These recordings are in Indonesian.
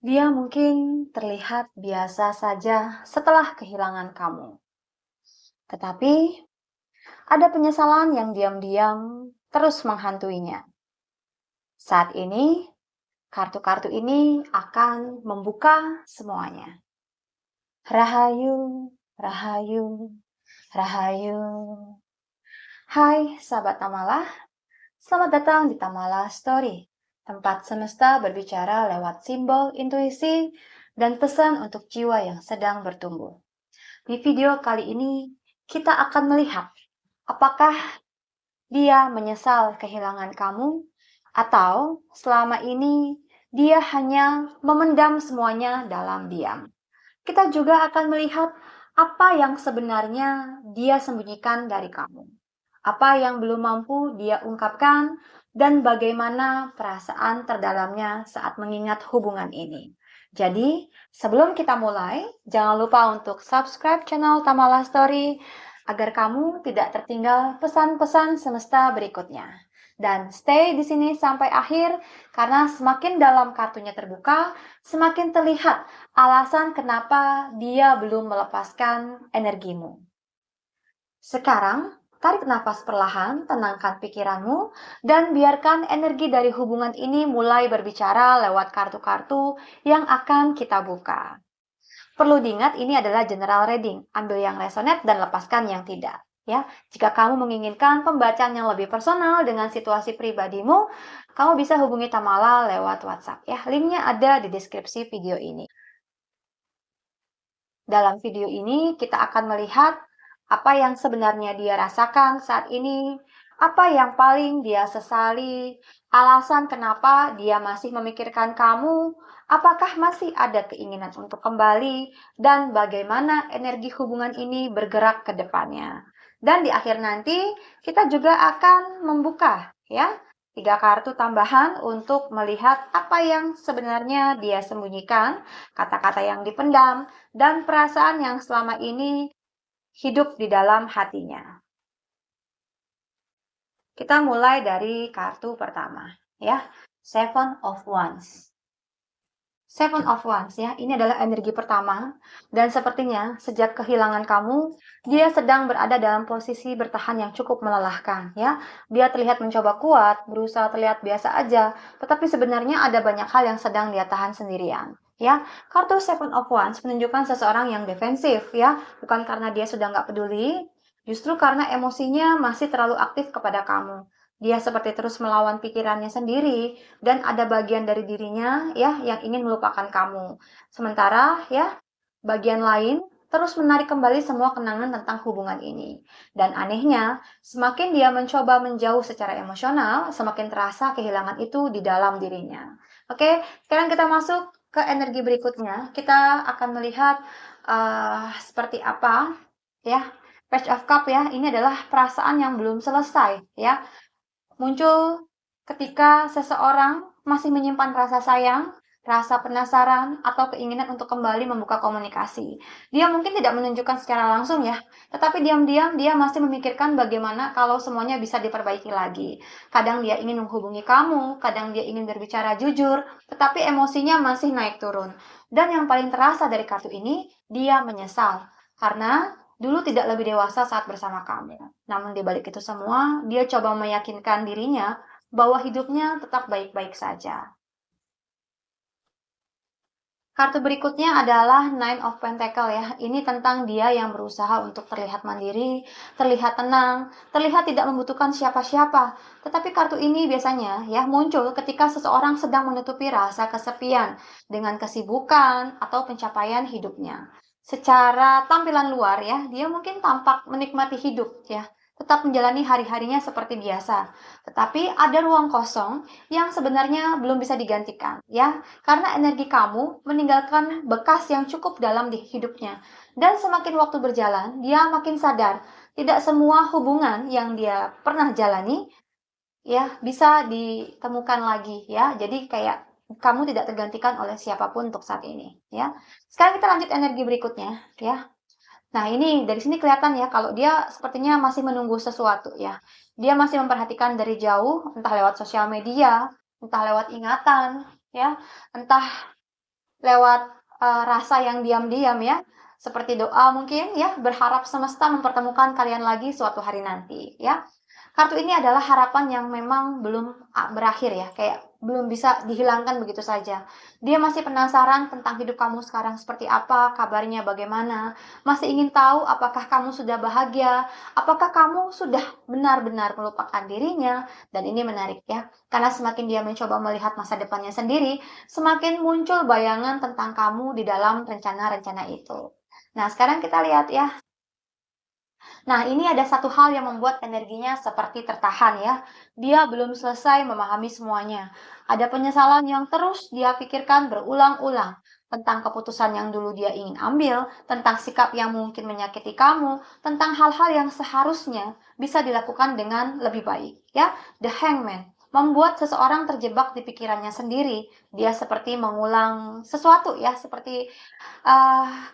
Dia mungkin terlihat biasa saja setelah kehilangan kamu. Tetapi ada penyesalan yang diam-diam terus menghantuinya. Saat ini, kartu-kartu ini akan membuka semuanya. Rahayu, rahayu, rahayu. Hai sahabat Tamala, selamat datang di Tamala Story, tempat semesta berbicara lewat simbol intuisi dan pesan untuk jiwa yang sedang bertumbuh. Di video kali ini, kita akan melihat apakah dia menyesal kehilangan kamu atau selama ini dia hanya memendam semuanya dalam diam. Kita juga akan melihat apa yang sebenarnya dia sembunyikan dari kamu. Apa yang belum mampu dia ungkapkan dan bagaimana perasaan terdalamnya saat mengingat hubungan ini. Jadi, sebelum kita mulai, jangan lupa untuk subscribe channel Tamala Story agar kamu tidak tertinggal pesan-pesan semesta berikutnya. Dan stay di sini sampai akhir karena semakin dalam kartunya terbuka, semakin terlihat alasan kenapa dia belum melepaskan energimu. Sekarang, tarik nafas perlahan, tenangkan pikiranmu, dan biarkan energi dari hubungan ini mulai berbicara lewat kartu-kartu yang akan kita buka. Perlu diingat ini adalah general reading, ambil yang resonate dan lepaskan yang tidak. Ya, jika kamu menginginkan pembacaan yang lebih personal dengan situasi pribadimu, kamu bisa hubungi Tamala lewat WhatsApp. Ya, linknya ada di deskripsi video ini. Dalam video ini kita akan melihat apa yang sebenarnya dia rasakan saat ini, apa yang paling dia sesali, alasan kenapa dia masih memikirkan kamu, apakah masih ada keinginan untuk kembali, dan bagaimana energi hubungan ini bergerak ke depannya. Dan di akhir nanti kita juga akan membuka ya 3 kartu tambahan untuk melihat apa yang sebenarnya dia sembunyikan, kata-kata yang dipendam, dan perasaan yang selama ini hidup di dalam hatinya. Kita mulai dari kartu pertama, ya, Seven of Wands. Seven of Wands ya, ini adalah energi pertama dan sepertinya sejak kehilangan kamu, dia sedang berada dalam posisi bertahan yang cukup melelahkan ya. Dia terlihat mencoba kuat, berusaha terlihat biasa aja, tetapi sebenarnya ada banyak hal yang sedang dia tahan sendirian. Ya, kartu Seven of Wands menunjukkan seseorang yang defensif ya, bukan karena dia sudah nggak peduli, justru karena emosinya masih terlalu aktif kepada kamu. Dia seperti terus melawan pikirannya sendiri dan ada bagian dari dirinya ya yang ingin melupakan kamu. Sementara ya, bagian lain terus menarik kembali semua kenangan tentang hubungan ini. Dan anehnya, semakin dia mencoba menjauh secara emosional, semakin terasa kehilangan itu di dalam dirinya. Oke, sekarang kita masuk ke energi berikutnya. Kita akan melihat seperti apa ya. Page of Cup ya, ini adalah perasaan yang belum selesai ya. Muncul ketika seseorang masih menyimpan rasa sayang, rasa penasaran, atau keinginan untuk kembali membuka komunikasi. Dia mungkin tidak menunjukkan secara langsung ya, tetapi diam-diam dia masih memikirkan bagaimana kalau semuanya bisa diperbaiki lagi. Kadang dia ingin menghubungi kamu, kadang dia ingin berbicara jujur, tetapi emosinya masih naik turun. Dan yang paling terasa dari kartu ini, dia menyesal. Karena dulu tidak lebih dewasa saat bersama kamu. Namun di balik itu semua, dia coba meyakinkan dirinya bahwa hidupnya tetap baik-baik saja. Kartu berikutnya adalah Nine of Pentacle ya. Ini tentang dia yang berusaha untuk terlihat mandiri, terlihat tenang, terlihat tidak membutuhkan siapa-siapa. Tetapi kartu ini biasanya ya muncul ketika seseorang sedang menutupi rasa kesepian dengan kesibukan atau pencapaian hidupnya. Secara tampilan luar ya, dia mungkin tampak menikmati hidup ya, tetap menjalani hari-harinya seperti biasa. Tetapi ada ruang kosong yang sebenarnya belum bisa digantikan ya, karena energi kamu meninggalkan bekas yang cukup dalam di hidupnya. Dan semakin waktu berjalan, dia makin sadar tidak semua hubungan yang dia pernah jalani ya bisa ditemukan lagi ya. Jadi kayak kamu tidak tergantikan oleh siapapun untuk saat ini ya. Sekarang kita lanjut energi berikutnya ya. Nah, ini dari sini kelihatan ya kalau dia sepertinya masih menunggu sesuatu ya. Dia masih memperhatikan dari jauh, entah lewat sosial media, entah lewat ingatan, ya, entah lewat rasa yang diam-diam ya, seperti doa mungkin ya, berharap semesta mempertemukan kalian lagi suatu hari nanti ya. Kartu ini adalah harapan yang memang belum berakhir ya, kayak belum bisa dihilangkan begitu saja. Dia masih penasaran tentang hidup kamu sekarang seperti apa, kabarnya bagaimana, masih ingin tahu apakah kamu sudah bahagia, apakah kamu sudah benar-benar melupakan dirinya, dan ini menarik ya, karena semakin dia mencoba melihat masa depannya sendiri, semakin muncul bayangan tentang kamu di dalam rencana-rencana itu. Nah, sekarang kita lihat ya. Nah, ini ada satu hal yang membuat energinya seperti tertahan ya. Dia belum selesai memahami semuanya. Ada penyesalan yang terus dia pikirkan berulang-ulang tentang keputusan yang dulu dia ingin ambil, tentang sikap yang mungkin menyakiti kamu, tentang hal-hal yang seharusnya bisa dilakukan dengan lebih baik ya. The Hangman membuat seseorang terjebak di pikirannya sendiri. Dia seperti mengulang sesuatu ya, seperti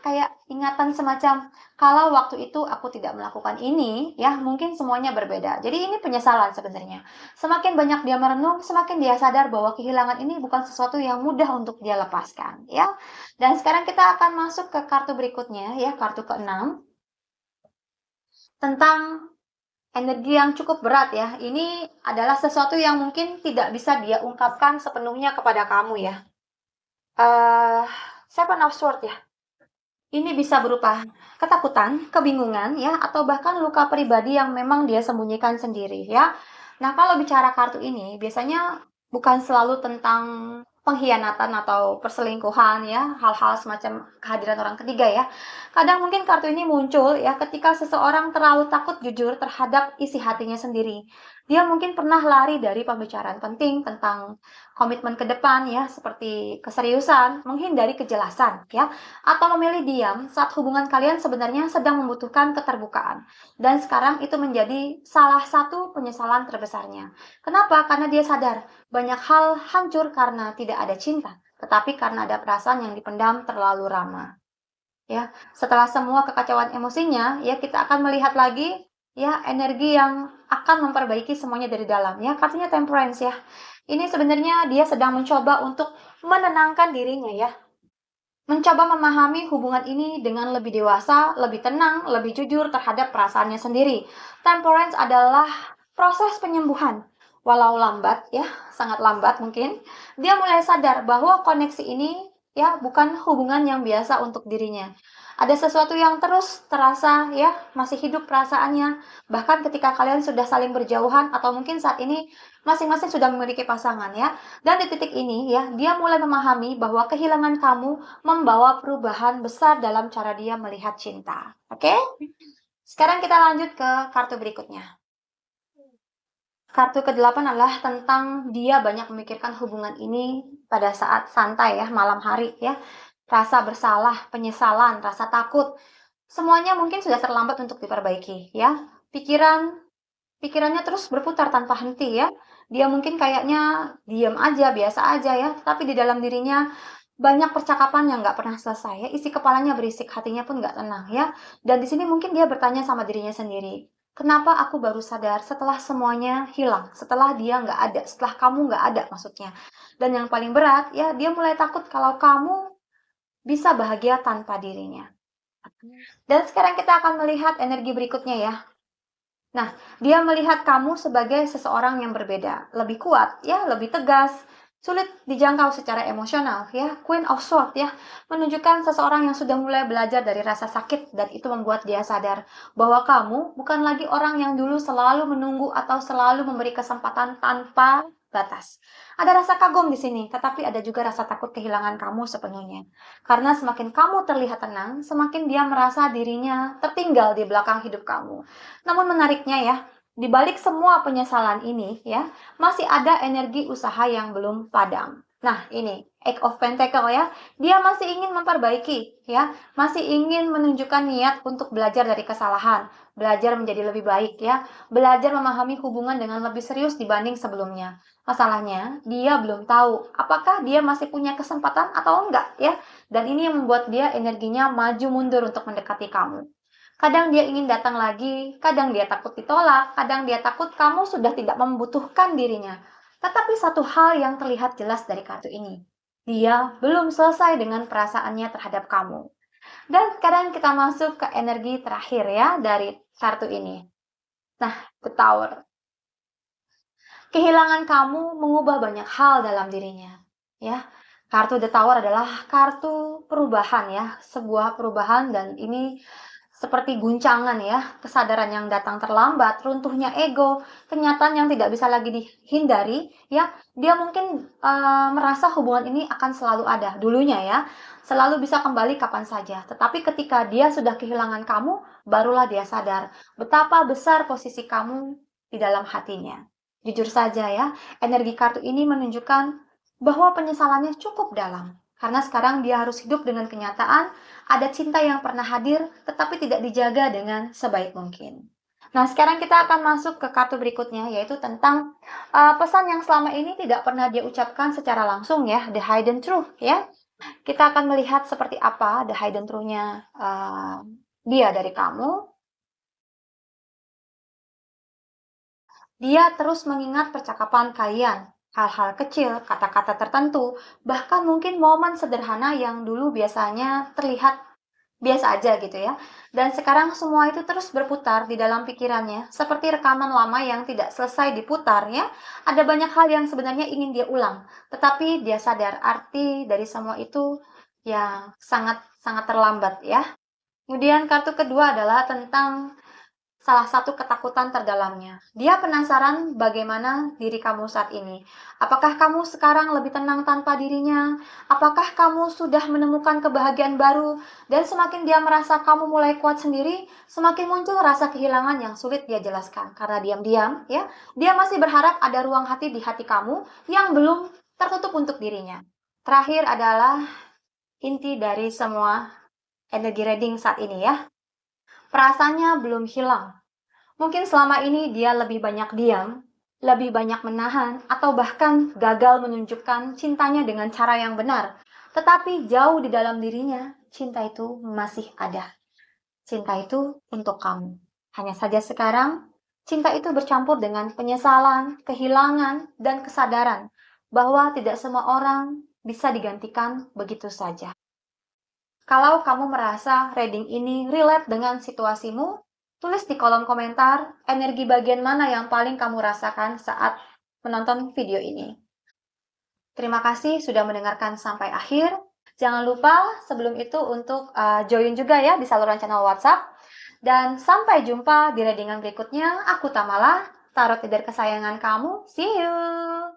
kayak ingatan semacam, "Kalau waktu itu aku tidak melakukan ini, ya mungkin semuanya berbeda." Jadi ini penyesalan sebenarnya. Semakin banyak dia merenung, semakin dia sadar bahwa kehilangan ini bukan sesuatu yang mudah untuk dia lepaskan, ya. Dan sekarang kita akan masuk ke kartu berikutnya ya, kartu keenam tentang energi yang cukup berat ya. Ini adalah sesuatu yang mungkin tidak bisa dia ungkapkan sepenuhnya kepada kamu ya. Eh, Seven of Swords ya. Ini bisa berupa ketakutan, kebingungan ya, atau bahkan luka pribadi yang memang dia sembunyikan sendiri ya. Nah, kalau bicara kartu ini biasanya bukan selalu tentang pengkhianatan atau perselingkuhan ya, hal-hal semacam kehadiran orang ketiga ya. Kadang mungkin kartu ini muncul ya ketika seseorang terlalu takut jujur terhadap isi hatinya sendiri. Dia mungkin pernah lari dari pembicaraan penting tentang komitmen ke depan ya, seperti keseriusan, menghindari kejelasan ya, atau memilih diam saat hubungan kalian sebenarnya sedang membutuhkan keterbukaan. Dan sekarang itu menjadi salah satu penyesalan terbesarnya. Kenapa? Karena dia sadar banyak hal hancur karena tidak ada cinta, tetapi karena ada perasaan yang dipendam terlalu lama. Ya, setelah semua kekacauan emosinya, ya kita akan melihat lagi ya energi yang akan memperbaiki semuanya dari dalam ya. Kartunya Temperance ya. Ini sebenarnya dia sedang mencoba untuk menenangkan dirinya ya, mencoba memahami hubungan ini dengan lebih dewasa, lebih tenang, lebih jujur terhadap perasaannya sendiri. Temperance adalah proses penyembuhan. Walau lambat ya, sangat lambat mungkin, dia mulai sadar bahwa koneksi ini ya bukan hubungan yang biasa untuk dirinya. Ada sesuatu yang terus terasa ya, masih hidup perasaannya. Bahkan ketika kalian sudah saling berjauhan atau mungkin saat ini masing-masing sudah memiliki pasangan ya. Dan di titik ini ya, dia mulai memahami bahwa kehilangan kamu membawa perubahan besar dalam cara dia melihat cinta. Oke? Sekarang kita lanjut ke kartu berikutnya. Kartu ke-8 adalah tentang dia banyak memikirkan hubungan ini pada saat santai ya, malam hari ya. Rasa bersalah, penyesalan, rasa takut, semuanya mungkin sudah terlambat untuk diperbaiki ya. Pikirannya terus berputar tanpa henti ya. Dia mungkin kayaknya diam aja, biasa aja ya, tapi di dalam dirinya banyak percakapan yang nggak pernah selesai ya. Isi kepalanya berisik, hatinya pun nggak tenang ya. Dan di sini mungkin dia bertanya sama dirinya sendiri, kenapa aku baru sadar setelah semuanya hilang, setelah dia nggak ada, setelah kamu nggak ada maksudnya. Dan yang paling berat ya, dia mulai takut kalau kamu bisa bahagia tanpa dirinya. Dan sekarang kita akan melihat energi berikutnya ya. Nah, dia melihat kamu sebagai seseorang yang berbeda, lebih kuat, ya, lebih tegas, sulit dijangkau secara emosional, ya. Queen of Swords, ya, menunjukkan seseorang yang sudah mulai belajar dari rasa sakit dan itu membuat dia sadar bahwa kamu bukan lagi orang yang dulu selalu menunggu atau selalu memberi kesempatan tanpa batas. Ada rasa kagum di sini, tetapi ada juga rasa takut kehilangan kamu sepenuhnya. Karena semakin kamu terlihat tenang, semakin dia merasa dirinya tertinggal di belakang hidup kamu. Namun menariknya ya, di balik semua penyesalan ini ya, masih ada energi usaha yang belum padam. Nah, ini Eight of Pentacle ya. Dia masih ingin memperbaiki ya, masih ingin menunjukkan niat untuk belajar dari kesalahan, belajar menjadi lebih baik ya, belajar memahami hubungan dengan lebih serius dibanding sebelumnya. Masalahnya, dia belum tahu apakah dia masih punya kesempatan atau enggak ya. Dan ini yang membuat dia energinya maju mundur untuk mendekati kamu. Kadang dia ingin datang lagi, kadang dia takut ditolak, kadang dia takut kamu sudah tidak membutuhkan dirinya. Tetapi satu hal yang terlihat jelas dari kartu ini, dia belum selesai dengan perasaannya terhadap kamu. Dan sekarang kita masuk ke energi terakhir ya dari kartu ini. Nah, The Tower. Kehilangan kamu mengubah banyak hal dalam dirinya, ya. Kartu The Tower adalah kartu perubahan ya, sebuah perubahan dan ini seperti guncangan ya, kesadaran yang datang terlambat, runtuhnya ego, kenyataan yang tidak bisa lagi dihindari ya. Dia mungkin merasa hubungan ini akan selalu ada dulunya ya, selalu bisa kembali kapan saja. Tetapi ketika dia sudah kehilangan kamu, barulah dia sadar betapa besar posisi kamu di dalam hatinya. Jujur saja ya, energi kartu ini menunjukkan bahwa penyesalannya cukup dalam. Karena sekarang dia harus hidup dengan kenyataan, ada cinta yang pernah hadir, tetapi tidak dijaga dengan sebaik mungkin. Nah, sekarang kita akan masuk ke kartu berikutnya, yaitu tentang pesan yang selama ini tidak pernah dia ucapkan secara langsung ya, the hidden truth ya. Kita akan melihat seperti apa the hidden truth-nya dia dari kamu. Dia terus mengingat percakapan kalian, hal-hal kecil, kata-kata tertentu, bahkan mungkin momen sederhana yang dulu biasanya terlihat biasa aja gitu ya. Dan sekarang semua itu terus berputar di dalam pikirannya, seperti rekaman lama yang tidak selesai diputar ya. Ada banyak hal yang sebenarnya ingin dia ulang, tetapi dia sadar arti dari semua itu ya sangat terlambat ya. Kemudian kartu kedua adalah tentang salah satu ketakutan terdalamnya. Dia penasaran bagaimana diri kamu saat ini. Apakah kamu sekarang lebih tenang tanpa dirinya? Apakah kamu sudah menemukan kebahagiaan baru? Dan semakin dia merasa kamu mulai kuat sendiri, semakin muncul rasa kehilangan yang sulit dia jelaskan. Karena diam-diam, ya, dia masih berharap ada ruang hati di hati kamu yang belum tertutup untuk dirinya. Terakhir adalah inti dari semua energi reading saat ini ya. Perasaannya belum hilang. Mungkin selama ini dia lebih banyak diam, lebih banyak menahan, atau bahkan gagal menunjukkan cintanya dengan cara yang benar. Tetapi jauh di dalam dirinya, cinta itu masih ada. Cinta itu untuk kamu. Hanya saja sekarang, cinta itu bercampur dengan penyesalan, kehilangan, dan kesadaran bahwa tidak semua orang bisa digantikan begitu saja. Kalau kamu merasa reading ini relate dengan situasimu, tulis di kolom komentar energi bagian mana yang paling kamu rasakan saat menonton video ini. Terima kasih sudah mendengarkan sampai akhir. Jangan lupa sebelum itu untuk join juga ya di saluran channel WhatsApp. Dan sampai jumpa di readingan berikutnya. Aku Tamala, tarot leader kesayangan kamu. See you!